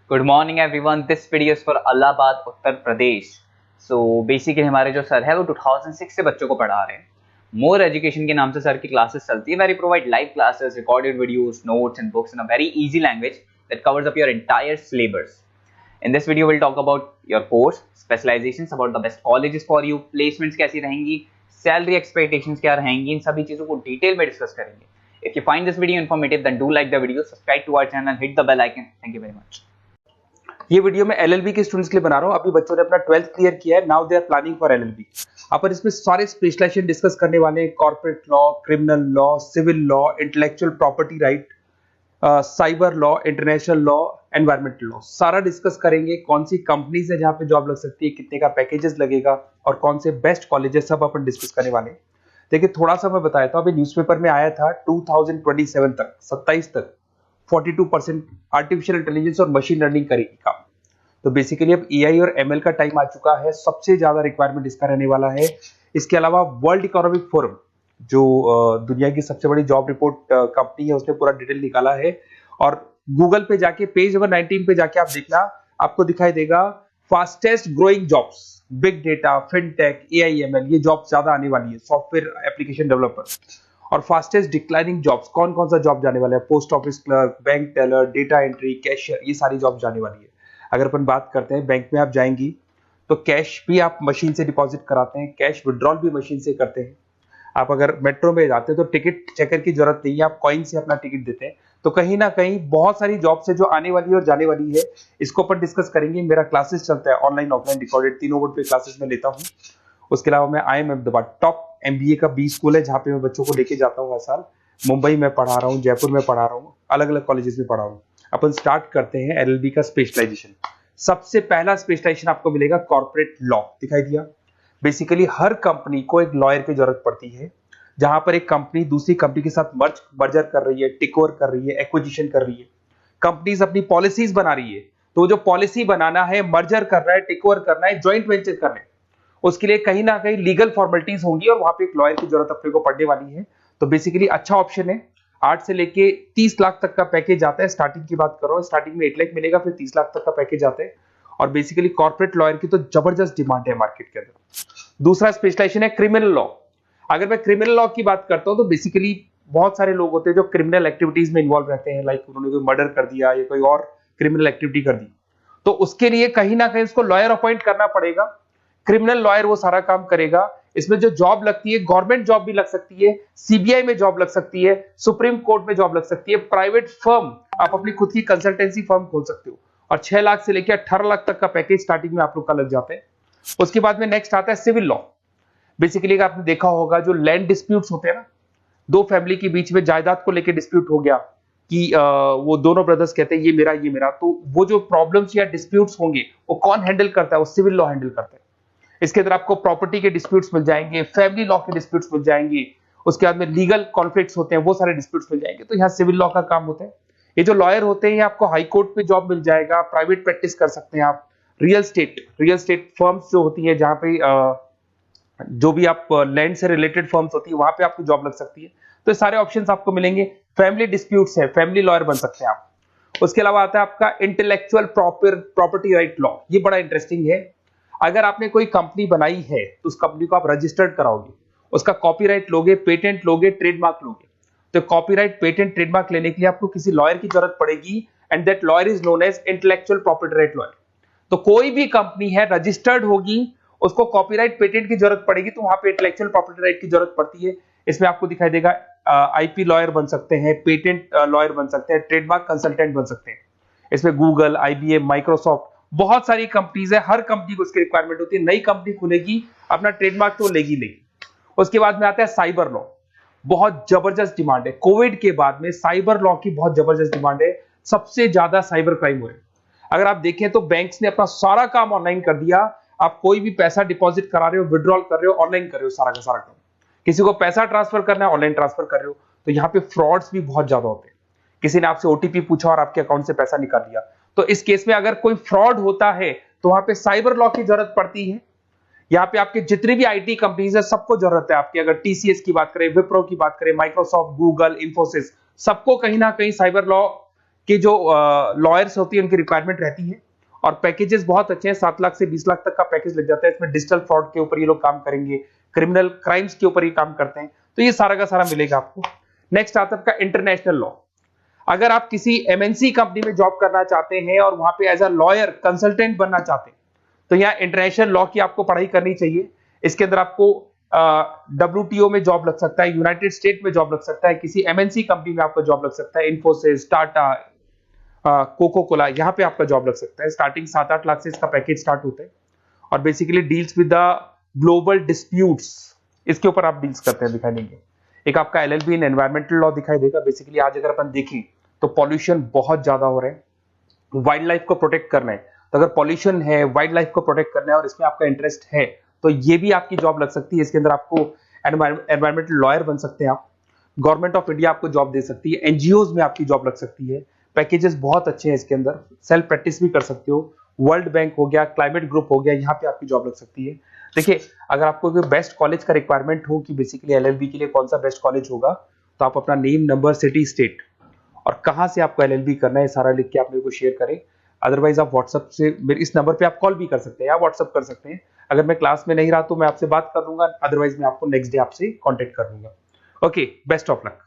Good morning everyone, this video is for Allahabad Uttar Pradesh. So basically हमारे जो sir है वो 2006 से बच्चों को पढ़ा रहे हैं। मोर एजुकेशन के नाम से सर की क्लासेस चलती है, very provide live classes, recorded videos, notes and books in a very easy language that covers up your entire syllabus. In this video, we'll talk about your course, specializations, about the best colleges for you, placements कैसी रहेंगी, salary expectations क्या रहेंगी, इन सभी चीजों को detail में discuss करेंगे। If you find this video informative, then do like the video, subscribe to our channel, hit the bell icon. Thank you very much. ये वीडियो मैं एलएलबी के स्टूडेंट्स के लिए बना रहा हूँ। अभी बच्चों ने अपना 12th क्लियर किया है, now they are planning for LLB. अपन इसमें सारे स्पेशलाइजेशन डिस्कस करने वाले हैं, corporate law, criminal law, civil law, intellectual property right, cyber law, international law, environmental law, सारा डिस्कस करेंगे। कौन सी कंपनीज है जहां पे जॉब लग सकती है, कितने का पैकेजेस लगेगा और कौन से बेस्ट कॉलेजेस, सब अपन डिस्कस करने वाले हैं। देखिए थोड़ा सा मैं बताया था, अभी न्यूज़पेपर में आया था 2027 तक 27 तक 42% आर्टिफिशियल इंटेलिजेंस और मशीन लर्निंग करेगी काम। तो बेसिकली अब एआई और एमएल का टाइम आ चुका है, सबसे ज्यादा रिक्वायरमेंट इसका रहने वाला है। इसके अलावा वर्ल्ड इकोनॉमिक फोरम जो दुनिया की सबसे बड़ी जॉब रिपोर्ट कंपनी है, उसने पूरा डिटेल निकाला है। और गूगल पे जाके पेज नंबर 19 पे जाके आप देखना, आपको दिखाई देगा fastest growing jobs, big data, fintech, AIML, ये जॉब ज्यादा आने वाली है, सॉफ्टवेयर एप्लीकेशन डेवलपर। और फास्टेस्ट डिक्लाइनिंग जॉब्स, कौन कौन सा जॉब जाने वाला है, post office clerk, bank teller, data entry, cashier, ये सारी जॉब जाने वाली है। अगर अपन बात करते हैं, बैंक में आप जाएंगी तो कैश भी आप मशीन से डिपॉजिट कराते हैं, कैश विड्रॉल भी मशीन से करते हैं। आप अगर मेट्रो में जाते हैं तो टिकट चेकर की जरूरत नहीं है, आप कॉइन से अपना टिकट देते हैं। तो कहीं ना कहीं बहुत सारी जॉब्स है जो आने वाली है और जाने वाली है, इसको अपन डिस्कस करेंगे। मेरा क्लासेस चलता है ऑनलाइन ऑफलाइन रिकॉर्डेड, तीनों बोर्ड पे क्लासेस में लेता हूँ। उसके अलावा मैं IIM अहमदाबाद टॉप MBA का B स्कूल है जहाँ पे मैं बच्चों को लेके जाता हूँ हर साल। मुंबई में पढ़ा रहा हूँ, जयपुर में पढ़ा रहा हूँ, अलग अलग कॉलेजेस में पढ़ा रहा हूँ। अपन स्टार्ट करते हैं LLB का स्पेशलाइजेशन। सबसे पहला स्पेशलाइजेशन आपको मिलेगा कॉर्पोरेट लॉ, दिखाई दिया। बेसिकली हर कंपनी को एक लॉयर की जरूरत पड़ती है, जहां पर एक कंपनी दूसरी कंपनी के साथ मर्जर कर रही है, टेक ओवर कर रही है, एक्विजिशन कर रही है, कंपनीज अपनी पॉलिसीज बना रही है। तो जो पॉलिसी बनाना है, मर्जर करना है, टेक ओवर करना है, ज्वाइंट वेंचर करना है, उसके लिए कहीं ना कहीं लीगल फॉर्मेलिटीज होंगी और वहां पे एक लॉयर की जरूरत अपने को पड़ने वाली है। तो बेसिकली अच्छा ऑप्शन है। 8 से लेके 30 लाख तक का पैकेज आता है। स्टार्टिंग की बात करो, स्टार्टिंग में 1 लाख मिलेगा, फिर 30 लाख तक का पैकेज आता है। और बेसिकली कॉर्पोरेट लॉयर की तो जबरदस्त डिमांड है मार्केट के अंदर। दूसरा स्पेशलाइजेशन है क्रिमिनल लॉ। अगर मैं क्रिमिनल लॉ की बात करता हूं तो बेसिकली बहुत सारे लोग होते हैं जो क्रिमिनल एक्टिविटीज में इन्वॉल्व रहते हैं, लाइक उन्होंने कोई मर्डर कर दिया या कोई और क्रिमिनल एक्टिविटी कर दी, तो उसके लिए कहीं ना कहीं उसको लॉयर अपॉइंट करना पड़ेगा। क्रिमिनल लॉयर वो सारा काम करेगा। इसमें जो जॉब लगती है, गवर्नमेंट जॉब भी लग सकती है, CBI में जॉब लग सकती है, सुप्रीम कोर्ट में जॉब लग सकती है, प्राइवेट फर्म, आप अपनी खुद की कंसल्टेंसी फर्म खोल सकते हो। और 6 लाख से लेकर 18 लाख तक का पैकेज स्टार्टिंग में आप लोग का लग जाता है। उसके बाद में नेक्स्ट आता है सिविल लॉ। बेसिकली आपने देखा होगा जो लैंड डिस्प्यूट्स होते हैं ना, दो फैमिली के बीच में जायदाद को लेकर डिस्प्यूट हो गया कि वो दोनों ब्रदर्स कहते हैं ये मेरा, तो वो जो प्रॉब्लम्स या डिस्प्यूट्स होंगे वो कौन हैंडल करता है, वो सिविल लॉ हैंडल करता है। इसके अंदर आपको प्रॉपर्टी के डिस्प्यूट्स मिल जाएंगे, फैमिली लॉ के डिस्प्यूट्स मिल जाएंगे, उसके बाद में लीगल कॉन्फ्लिक्ट्स होते हैं, वो सारे डिस्प्यूट्स मिल जाएंगे। तो यहाँ सिविल लॉ का काम होता है। ये जो लॉयर होते हैं, आपको हाई कोर्ट पे जॉब मिल जाएगा, प्राइवेट प्रैक्टिस कर सकते हैं आप, रियल स्टेट फर्म्स जो होती है, जहां पे जो भी आप लैंड से रिलेटेड फर्म्स होती है, वहां पे आपको जॉब लग सकती है। तो सारे ऑप्शंस आपको मिलेंगे। फैमिली डिस्प्यूट्स है, फैमिली लॉयर बन सकते हैं आप। उसके अलावा आता है आपका इंटेलेक्चुअल प्रॉपर्टी राइट लॉ। ये बड़ा इंटरेस्टिंग है। अगर आपने कोई कंपनी बनाई है तो उस कंपनी को आप रजिस्टर्ड कराओगे, उसका कॉपीराइट लोगे, पेटेंट लोगे, ट्रेडमार्क लोगे। तो कॉपीराइट, पेटेंट, ट्रेडमार्क लेने के लिए आपको किसी लॉयर की जरूरत पड़ेगी, and that lawyer is known as intellectual property right lawyer. तो कोई भी कंपनी है रजिस्टर्ड होगी, उसको कॉपीराइट, पेटेंट की जरूरत पड़ेगी, तो वहां पे इंटेलेक्चुअल प्रॉपर्टी राइट की जरूरत पड़ती है। इसमें आपको दिखाई देगा IP लॉयर बन सकते हैं, पेटेंट लॉयर बन सकते हैं, ट्रेडमार्क कंसल्टेंट बन सकते हैं। इसमें गूगल, IBM, माइक्रोसॉफ्ट, बहुत सारी कंपनीज है, हर कंपनी को उसकी रिक्वायरमेंट होती है। नई कंपनी खुलेगी, अपना ट्रेडमार्क तो लेगी नहीं। उसके बाद में आता है साइबर लॉ। बहुत जबरदस्त डिमांड है। कोविड के बाद में साइबर लॉ की बहुत जबरदस्त डिमांड है। सबसे ज्यादा साइबर क्राइम हुए। अगर आप देखें तो बैंक्स ने अपना सारा काम ऑनलाइन कर दिया। आप कोई भी पैसा डिपॉजिट करा रहे हो, विड्रॉल कर रहे हो, ऑनलाइन कर रहे हो, सारा का सारा काम। किसी को पैसा ट्रांसफर करना है, ऑनलाइन ट्रांसफर कर रहे हो। तो यहाँ पे फ्रॉड्स भी बहुत ज्यादा होते हैं। किसी ने आपसे OTP पूछा और आपके अकाउंट से पैसा निकाल लिया, तो इस केस में अगर कोई फ्रॉड होता है तो वहां पे साइबर लॉ की जरूरत पड़ती है। यहाँ पे आपके जितनी भी IT कंपनीज है, सबको जरूरत है आपकी। अगर TCS की बात करें, विप्रो की बात करें, माइक्रोसॉफ्ट, गूगल, इंफोसिस, सबको कहीं ना कहीं साइबर लॉ के जो लॉयर्स होती है उनकी रिक्वायरमेंट रहती है, और पैकेजेस बहुत अच्छे हैं, 7 लाख से 20 लाख तक का पैकेज लग जाता है। इसमें डिजिटल फ्रॉड के ऊपर ये लोग काम करेंगे, क्रिमिनल क्राइम्स के ऊपर ये काम करते हैं, तो ये सारा का सारा मिलेगा आपको। नेक्स्ट आता है आपका इंटरनेशनल लॉ। अगर आप किसी एमएनसी कंपनी में जॉब करना चाहते हैं और वहां पे एज अ लॉयर कंसल्टेंट बनना चाहते हैं, तो यहाँ इंटरनेशनल लॉ की आपको पढ़ाई करनी चाहिए। इसके अंदर आपको WTO में जॉब लग सकता है, यूनाइटेड स्टेट में जॉब लग सकता है, किसी एमएनसी कंपनी में आपका जॉब लग सकता है, इन्फोसिस, टाटा, कोको कोला, यहाँ पे आपका जॉब लग सकता है। स्टार्टिंग 7-8 लाख से इसका पैकेज स्टार्ट होता है, और basically deals with the global disputes, इसके ऊपर आप डील्स करते हैं, दिखाई देंगे। एक आपका LLB इन एनवायरमेंटल लॉ दिखाई देगा। बेसिकली आज अगर अपन देखें तो पॉल्यूशन बहुत ज्यादा हो रहा है, वाइल्ड लाइफ को प्रोटेक्ट करना है, तो अगर पॉल्यूशन है, वाइल्ड लाइफ को प्रोटेक्ट करना है और इसमें आपका इंटरेस्ट है, तो ये भी आपकी जॉब लग सकती है। इसके अंदर आपको एनवायरमेंटल लॉयर बन सकते हैं आप। गवर्नमेंट ऑफ इंडिया आपको जॉब दे सकती है, एनजीओज में आपकी जॉब लग सकती है। पैकेजेस बहुत अच्छे हैं इसके अंदर, सेल्फ प्रैक्टिस भी कर सकते हो। वर्ल्ड बैंक हो गया, क्लाइमेट ग्रुप हो गया, यहाँ पे आपकी जॉब लग सकती है। देखिए, अगर आपको कोई बेस्ट कॉलेज का रिक्वायरमेंट हो कि बेसिकली LLB के लिए कौन सा बेस्ट कॉलेज होगा, तो आप अपना नेम, नंबर, सिटी, स्टेट और कहाँ से आपको LLB करना है सारा लिख के आप मेरे को शेयर करें। अदरवाइज आप व्हाट्सएप से मेरे इस नंबर पे आप कॉल भी कर सकते हैं या व्हाट्सएप कर सकते हैं। अगर मैं क्लास में नहीं रहा तो मैं आपसे बात कर लूंगा, अदरवाइज मैं आपको नेक्स्ट डे आपसे कॉन्टेक्ट कर लूंगा। Okay, best of luck.